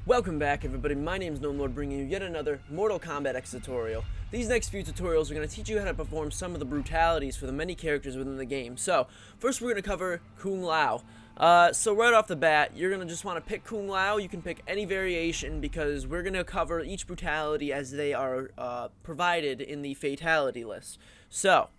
Welcome back, everybody. My name is Gnome, bringing you yet another Mortal Kombat X tutorial. These next few tutorials are going to teach you how to perform some of the brutalities for the many characters within the game. So, first we're going to cover Kung Lao. So right off the bat, you're going to just want to pick Kung Lao. You can pick any variation because we're going to cover each brutality as they are provided in the fatality list. So,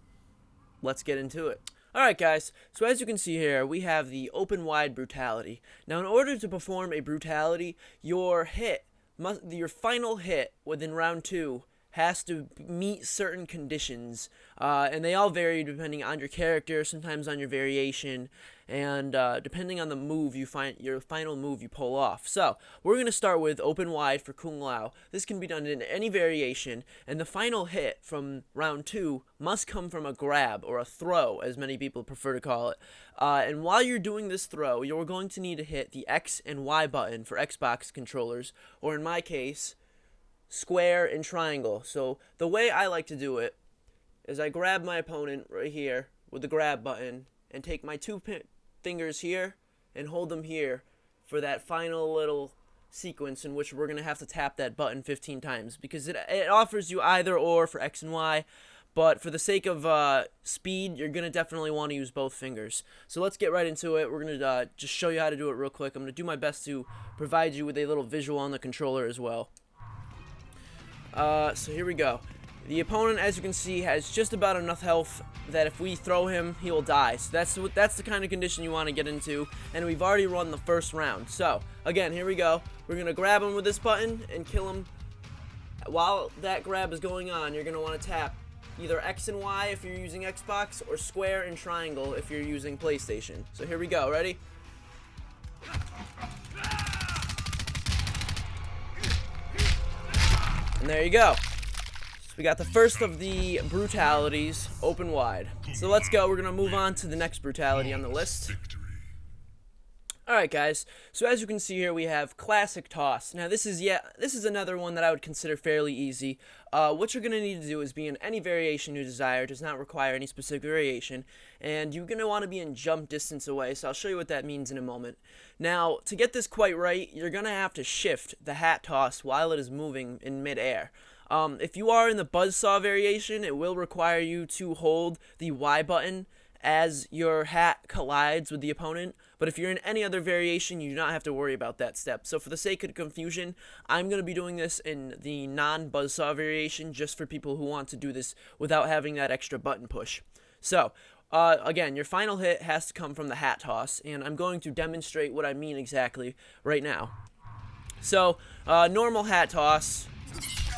let's get into it. Alright guys, so as you can see here, we have the open wide brutality. Now in order to perform a brutality, your final hit within round 2 has to meet certain conditions, and they all vary depending on your character, sometimes on your variation, and depending on the move your final move you pull off. So we're going to start with open wide for Kung Lao. This can be done in any variation, and the final hit from round 2 must come from a grab, or a throw as many people prefer to call it. And while you're doing this throw, you're going to need to hit the X and Y button for Xbox controllers, or in my case, square and triangle. So the way I like to do it is I grab my opponent right here with the grab button and take my two fingers here and hold them here for that final little sequence in which we're going to have to tap that button 15 times, because it offers you either or for X and Y, but for the sake of speed, you're going to definitely want to use both fingers. So let's get right into it. We're going to just show you how to do it real quick. I'm going to do my best to provide you with a little visual on the controller as well. So here we go. The opponent, as you can see, has just about enough health that if we throw him, he will die. So that's the kind of condition you want to get into, and we've already run the first round. So again, here we go. We're gonna grab him with this button and kill him. While that grab is going on, you're gonna want to tap either X and Y if you're using Xbox, or square and triangle if you're using PlayStation. So here we go. Ready? And there you go. So we got the first of the brutalities open wide. So let's go. We're going to move on to the next brutality on the list. Alright guys, so as you can see here, we have Classic Toss. Now this is another one that I would consider fairly easy. What you're going to need to do is be in any variation you desire. It does not require any specific variation, and you're going to want to be in jump distance away, so I'll show you what that means in a moment. Now, to get this quite right, you're going to have to shift the hat toss while it is moving in midair. If you are in the buzzsaw variation, it will require you to hold the Y button as your hat collides with the opponent, but if you're in any other variation, you do not have to worry about that step. So for the sake of confusion, I'm going to be doing this in the non-buzzsaw variation, just for people who want to do this without having that extra button push. So again, your final hit has to come from the hat toss, and I'm going to demonstrate what I mean exactly right now. So normal hat toss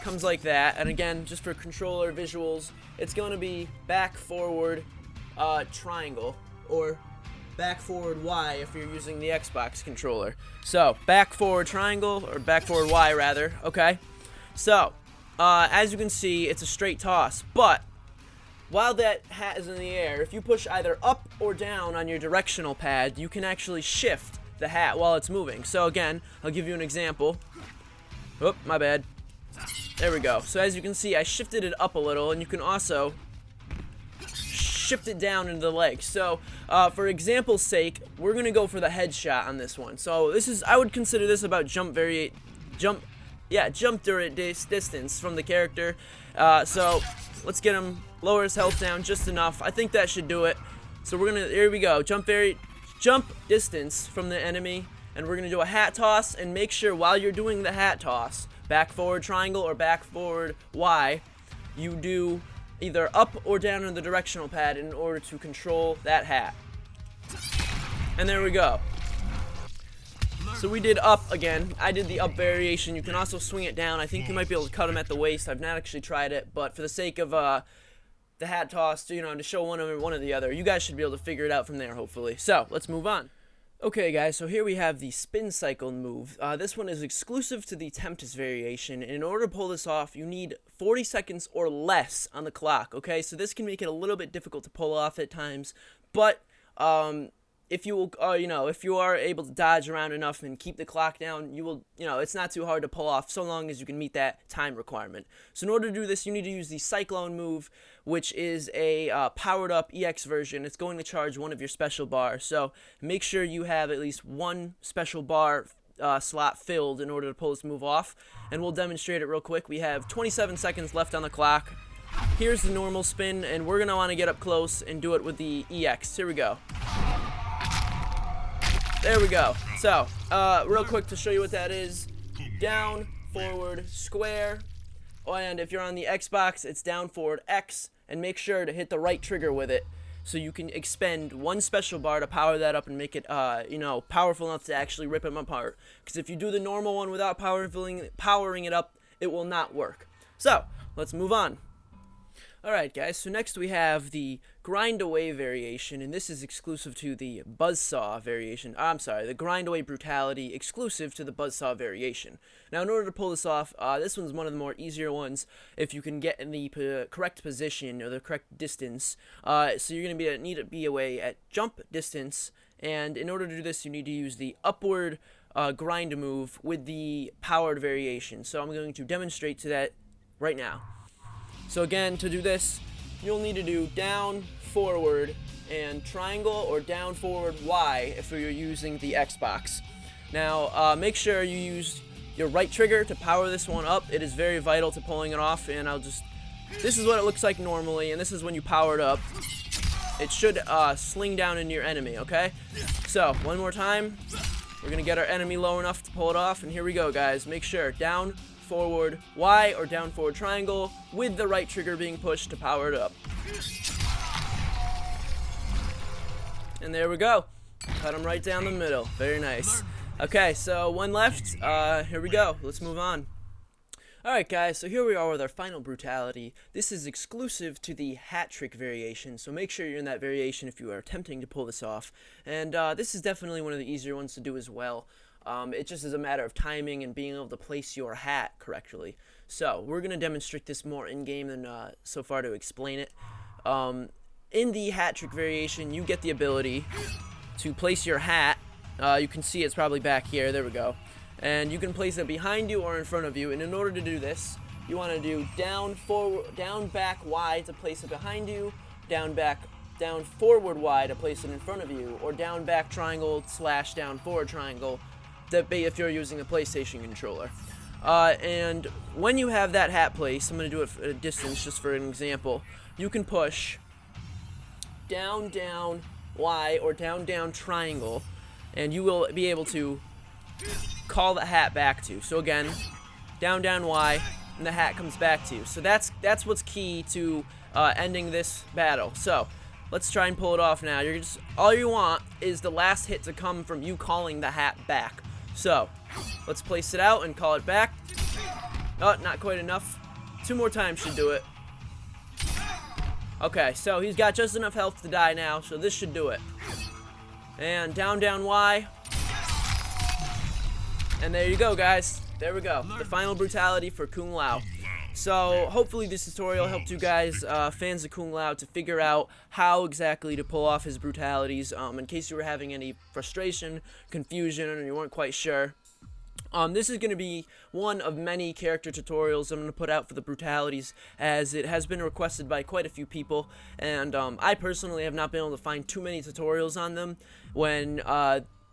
comes like that, and again, just for controller visuals, it's going to be back, forward, triangle, or back, forward, Y if you're using the Xbox controller. So back, forward, triangle, or back, forward, Y rather. Okay, so as you can see, it's a straight toss, but while that hat is in the air, if you push either up or down on your directional pad, you can actually shift the hat while it's moving. So again, I'll give you an example. Oop, my bad. There we go. So as you can see, I shifted it up a little, and you can also shift it down into the leg. So for example's sake, we're gonna go for the headshot on this one. So I would consider this about jump distance from the character. So let's get him, lower his health down just enough. I think that should do it. So here we go, jump distance from the enemy, and we're gonna do a hat toss, and make sure while you're doing the hat toss, back, forward, triangle, or back, forward, Y, you do either up or down on the directional pad in order to control that hat. And there we go. So we did up again. I did the up variation. You can also swing it down. I think you might be able to cut them at the waist. I've not actually tried it, but for the sake of the hat toss, to show one or the other, you guys should be able to figure it out from there, hopefully. So let's move on. Okay guys, so here we have the spin cycle move. This one is exclusive to the Tempest variation, and in order to pull this off, you need 40 seconds or less on the clock, okay? So this can make it a little bit difficult to pull off at times, but if you are able to dodge around enough and keep the clock down, you will, it's not too hard to pull off so long as you can meet that time requirement. So in order to do this, you need to use the Cyclone move, which is a powered up EX version. It's going to charge one of your special bars. So make sure you have at least one special bar slot filled in order to pull this move off, and we'll demonstrate it real quick. We have 27 seconds left on the clock. Here's the normal spin, and we're going to want to get up close and do it with the EX. Here we go. There we go. So, real quick to show you what that is. Down, forward, square. And if you're on the Xbox, it's down, forward, X. And make sure to hit the right trigger with it, so you can expend one special bar to power that up and make it, you know, powerful enough to actually rip them apart. Because if you do the normal one without powering it up, it will not work. So, let's move on. Alright guys, so next we have the Grind Away variation, and this is exclusive to the Buzzsaw variation. I'm sorry, the Grind Away Brutality exclusive to the Buzzsaw variation. Now in order to pull this off, this one's one of the more easier ones if you can get in the correct position or the correct distance. So you're going to need to be away at jump distance, and in order to do this you need to use the upward grind move with the powered variation. So I'm going to demonstrate to that right now. So again, to do this, you'll need to do down, forward, and triangle, or down, forward, Y if you're using the Xbox. Now, make sure you use your right trigger to power this one up. It is very vital to pulling it off, and this is what it looks like normally, and this is when you power it up. It should sling down into your enemy, okay? So, one more time. We're going to get our enemy low enough to pull it off, and here we go, guys. Make sure, down, forward Y, or down, forward, triangle, with the right trigger being pushed to power it up. And there we go. Cut them right down the middle. Very nice. Okay, so one left. Here we go. Let's move on. Alright guys, so here we are with our final brutality. This is exclusive to the hat trick variation, so make sure you're in that variation if you are attempting to pull this off. And this is definitely one of the easier ones to do as well. It just is a matter of timing and being able to place your hat correctly. So, we're going to demonstrate this more in-game than so far to explain it. In the hat trick variation, you get the ability to place your hat. You can see it's probably back here. There we go. And you can place it behind you or in front of you. And in order to do this, you want to do down, forward, down, back, Y to place it behind you, down, back, down, forward, Y to place it in front of you, or down, back, triangle, / down, forward, triangle, if you're using a PlayStation controller. And when you have that hat place, I'm going to do it at a distance just for an example, you can push down, down, Y, or down, down, triangle, and you will be able to call the hat back to you. So again, down, down, Y, and the hat comes back to you. So that's what's key to ending this battle. So let's try and pull it off now. All you want is the last hit to come from you calling the hat back. So, let's place it out and call it back. Oh, not quite enough. 2 more times should do it. Okay, so he's got just enough health to die now, so this should do it. And down, down, Y. And there you go, guys. There we go. The final brutality for Kung Lao. So, hopefully this tutorial helped you guys, fans of Kung Lao, to figure out how exactly to pull off his brutalities, in case you were having any frustration, confusion, and you weren't quite sure. This is going to be one of many character tutorials I'm going to put out for the brutalities, as it has been requested by quite a few people, and I personally have not been able to find too many tutorials on them. When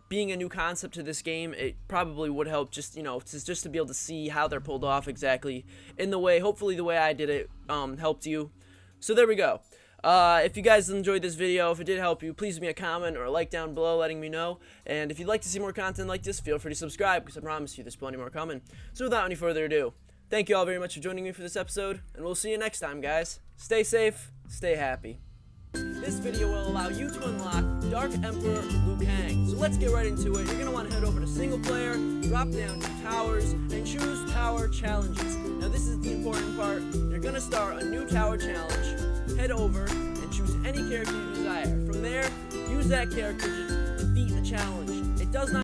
being a new concept to this game, it probably would help just, you know, just to be able to see how they're pulled off exactly in the way, hopefully the way I did it helped you. So there we go. If you guys enjoyed this video, if it did help you, please leave me a comment or a like down below letting me know. And if you'd like to see more content like this, feel free to subscribe, because I promise you there's plenty more coming. So without any further ado, thank you all very much for joining me for this episode, and we'll see you next time, guys. Stay safe, stay happy. This video will allow you to unlock Dark Emperor Liu Kang. So let's get right into it. You're going to want to head over to single player, drop down to towers, and choose tower challenges. Now this is the important part. You're going to start a new tower challenge, head over, and choose any character you desire. From there, use that character to defeat the challenge. It does not